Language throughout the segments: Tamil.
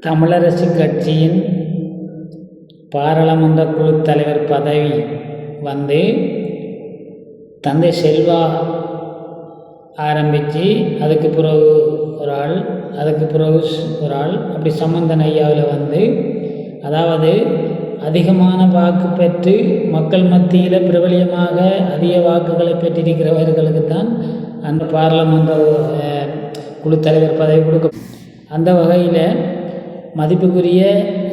தமிழரசு கட்சியின் பாராளுமன்ற குழு தலைவர் பதவி வந்து தந்தை செல்வா ஆரம்பித்து அதுக்கு பிறகு ஒரு ஆள், அதுக்கு பிறகு ஒரு ஆள், அப்படி சம்பந்தன் ஐயாவில் வந்து, அதாவது அதிகமான வாக்கு பெற்று மக்கள் மத்தியில் பிரபலியமாக அதிக வாக்குகளை பெற்றிருக்கிறவர்களுக்கு தான் அந்த பாராளுமன்ற குழு தலைவர் பதவி கொடுக்க. அந்த வகையில் மதிப்புக்குரிய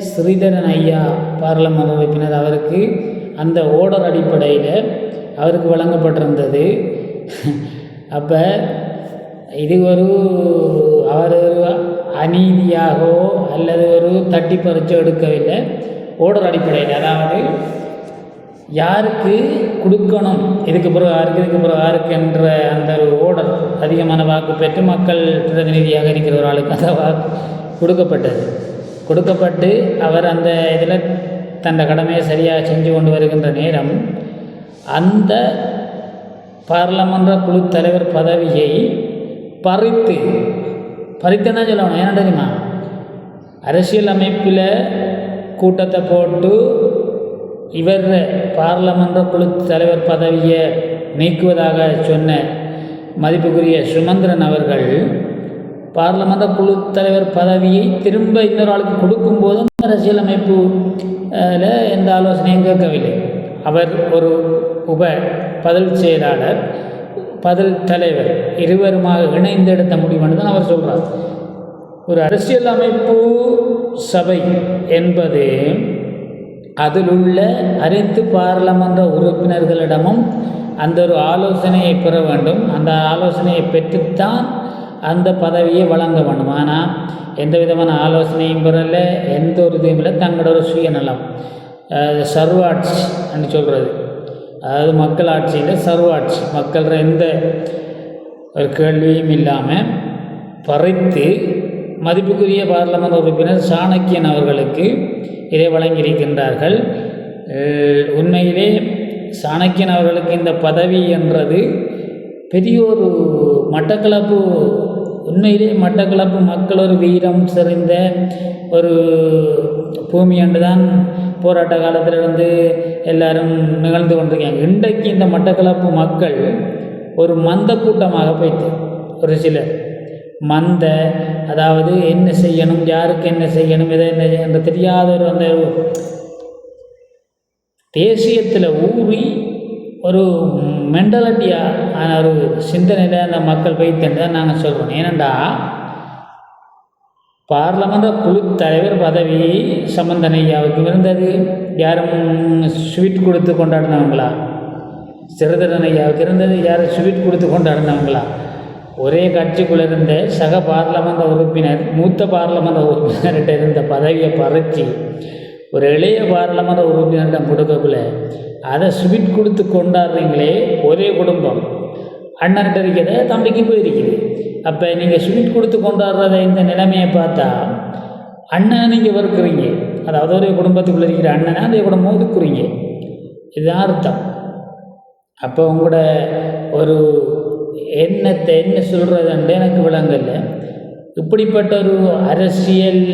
ஸ்ரீதரன் ஐயா பாராளுமன்ற உறுப்பினர் அவருக்கு அந்த ஓர்டர் அடிப்படையில் அவருக்கு வழங்கப்பட்டிருந்தது. அப்போ இது அவர் அநீதியாகவோ அல்லது ஒரு தட்டி பறிச்சோ எடுக்கவில்லை. ஓர்டர் அடிப்படையில், அதாவது யாருக்கு கொடுக்கணும், இதுக்கு பிறகு யாருக்கு, இதுக்கு பிறகு யாருக்கு என்ற அந்த ஒரு ஓர்டர் அதிகமான வாக்கு பெற்று மக்கள் பிரதிநிதியாக இருக்கிற ஒரு ஆளுக்கு அந்த வாக்கு கொடுக்கப்பட்டு அவர் அந்த இதில் தன் கடமையை சரியாக செஞ்சு கொண்டு வருகின்ற நேரம் அந்த பாராளுமன்ற குழு தலைவர் பதவியை பறித்துன்னா சொல்லணும். ஏன்னா தெரியுமா, அரசியல் அமைப்பில் கூட்டத்தை போட்டு இவர் பாராளுமன்ற குழு தலைவர் பதவியை நீக்குவதாக சொன்ன மதிப்புக்குரிய சுமந்திரன் அவர்கள் பாராளுமன்ற குழு தலைவர் பதவியை திரும்ப இன்னொரு ஆளுக்கு கொடுக்கும்போதும் அரசியலமைப்பில் எந்த ஆலோசனையும் கேட்கவில்லை. அவர் ஒரு பதில் செயலாளர், பதில் தலைவர் இருவருமாக இணைந்து எடுத்த முடிவுன்னு தான் அவர் சொல்கிறார். ஒரு அரசியலமைப்பு சபை என்பது அதில் உள்ள அனைத்து பாராளுமன்ற உறுப்பினர்களிடமும் அந்த ஒரு ஆலோசனையை பெற வேண்டும். அந்த ஆலோசனையை பெற்றுத்தான் அந்த பதவியை வழங்க வேண்டும். ஆனால் எந்த விதமான ஆலோசனையும் பெறல, எந்த ஒரு இதுவும் இல்லை. தங்களோட ஒரு சுயநலம், சர்வாட்சி என்று சொல்கிறது, அதாவது மக்களாட்சியில் சர்வாட்சி, மக்கள் எந்த ஒரு கேள்வியும் இல்லாமல் பறித்து மதிப்புக்குரிய பாராளுமன்ற உறுப்பினர் சாணக்கியன் அவர்களுக்கு இதை வழங்கியிருக்கின்றார்கள். உண்மையிலே சாணக்கியன் அவர்களுக்கு இந்த பதவி என்றது பெரிய ஒரு மட்டக்களப்பு, உண்மையிலே மட்டக்களப்பு மக்கள் ஒரு வீரம் செறிந்த ஒரு பூமி என்று தான் போராட்ட காலத்தில் எல்லாரும் நிகழ்ந்து கொண்டிருக்காங்க. இன்றைக்கு இந்த மட்டக்களப்பு மக்கள் ஒரு மந்த கூட்டமாக போய்த்து, ஒரு சிலர் மந்த, அதாவது என்ன செய்யணும், யாருக்கு என்ன செய்யணும், இதை என்ன என்று தெரியாத ஒரு அந்த தேசியத்தில் ஊறி ஒரு மென்டாலிட்டியான ஒரு சிந்தனையில் அந்த மக்கள் போய்த்துன்னு தான் நாங்கள் சொல்கிறோம். ஏனெண்டா பாராளுமன்ற குழு தலைவர் பதவி சம்பந்தன் ஐயாவுக்கு இருந்தது. யாரும் ஸ்வீட் கொடுத்து கொண்டாடினவங்களா? ஸ்ரீதரன் ஐயாவுக்கு இருந்தது. யாரும் ஸ்வீட் கொடுத்து கொண்டாடினவங்களா? ஒரே கட்சிக்குள்ளே இருந்த சக பாராளுமன்ற உறுப்பினர், மூத்த பாராளுமன்ற உறுப்பினர்கிட்ட இருந்த பதவியை பறித்து ஒரு இளைய பாராளுமன்ற உறுப்பினரிடம் கொடுக்கக்குள்ள அதை ஸ்வீட் கொடுத்து கொண்டாடுறீங்களே. ஒரே குடும்பம், அண்ணன்கிட்ட இருக்கிறத தம்பிக்கு போயிருக்குது. அப்போ நீங்கள் ஸ்வீட் கொடுத்து கொண்டாடுறத இந்த நிலைமையை பார்த்தா அண்ணனை நீங்கள் வெறுக்கிறீங்க. அதாவது ஒரே குடும்பத்துக்குள்ளே இருக்கிற அண்ணனை அந்த குடும்பம் ஒதுக்குறீங்க. இதுதான் அர்த்தம். அப்போ உங்களோட ஒரு எண்ணத்தை என்ன சொல்கிறதுன்ட்டு எனக்கு விளங்கலை. இப்படிப்பட்ட ஒரு அரசியல்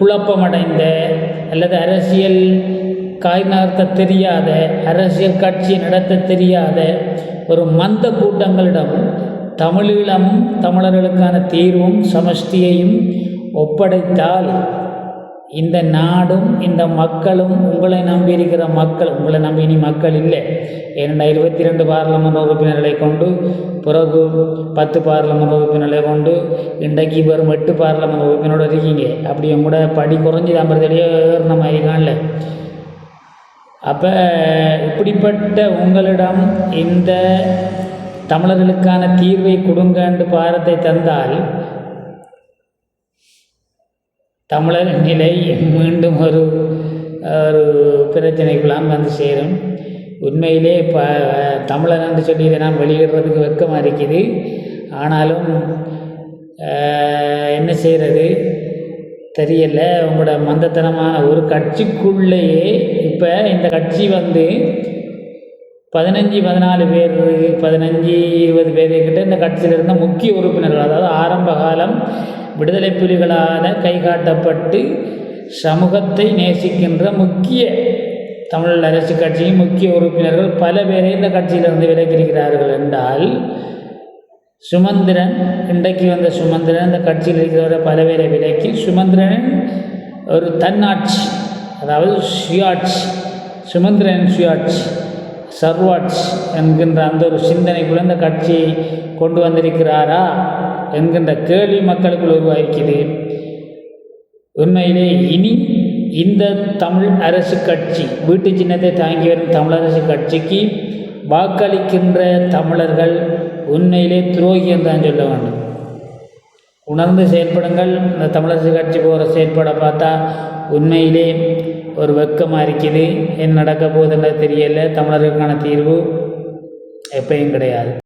குழப்பமடைந்த அல்லது அரசியல் காய் நகர்த்த தெரியாத, அரசியல் கட்சியை நடத்த தெரியாத ஒரு மந்த கூட்டங்களிடம் தமிழீழமும் தமிழர்களுக்கான தீர்வும் சமஷ்டியையும் ஒப்படைத்தால் இந்த நாடும் இந்த மக்களும், உங்களை நம்பி இருக்கிற மக்கள், உங்களை நம்பி இனி மக்கள் இல்லை. ஏனென்றால் 22 பாராளுமன்ற உறுப்பினர்களை கொண்டு, பிறகு 10 பாராளுமன்ற உறுப்பினர்களை கொண்டு, இன்றைக்கு வெறும் 8 பாராளுமன்ற உறுப்பினரோடு இருக்கீங்க. அப்படியும் கூட படி குறைஞ்சி தாம்பரத்திலேயே ஏறின மாதிரி காணல. அப்போ இப்படிப்பட்ட உங்களிடம் இந்த தமிழர்களுக்கான தீர்வை கொடுங்கன்று பாரத்தை தந்தால் தமிழர் நிலை மீண்டும் ஒரு பிரச்சனைக்குள்ளான் வந்து சேரும். உண்மையிலே தமிழன் என்று சொல்லி இதை நான் வெளியிடுறதுக்கு வெட்கமாக இருக்குது. ஆனாலும் என்ன செய்கிறது தெரியல. உங்களோட மந்தத்தனமான ஒரு கட்சிக்குள்ளேயே இப்போ இந்த கட்சி 14 பேர் 15-20 பேர்கிட்ட இந்த கட்சியில் இருந்த முக்கிய உறுப்பினர்கள், அதாவது ஆரம்ப காலம் விடுதலை புலிகளால் கைகாட்டப்பட்டு சமூகத்தை நேசிக்கின்ற முக்கிய தமிழ் அரசு கட்சியின் முக்கிய உறுப்பினர்கள் பல பேரை இந்த கட்சியிலிருந்து விலகியிருக்கிறார்கள் என்றால், சுமந்திரன் இன்றைக்கு வந்த சுமந்திரன் இந்த கட்சியில் இருக்கிறவரை பல பேரை விலக்கி சுமந்திரன் ஒரு தன்னாட்சி, அதாவது சுயாட்சி, சுமந்திரன் சுயாட்சி சர்வாட்சி என்கின்ற அந்த ஒரு சிந்தனைக்குள்ள இந்த கட்சியை கொண்டு வந்திருக்கிறாரா என்கின்ற கேள்வி மக்களுக்குள் உருவாக்கியது. உண்மையிலே இனி இந்த தமிழ் அரசு கட்சி, வீட்டு சின்னத்தை தாங்கி வரும் தமிழரசு கட்சிக்கு வாக்களிக்கின்ற தமிழர்கள் உண்மையிலே துரோகி என்றுதான் சொல்ல வேண்டும். உணர்ந்து செயல்படுங்கள். இந்த தமிழரசு கட்சி போகிற செயல்பட பார்த்தா உண்மையிலே ஒரு வெக்கமாக இருக்குது. என்ன நடக்க போகுதுன்னு தெரியல. தமிழர்களுக்கான தீர்வு எப்பயும் கிடையாது.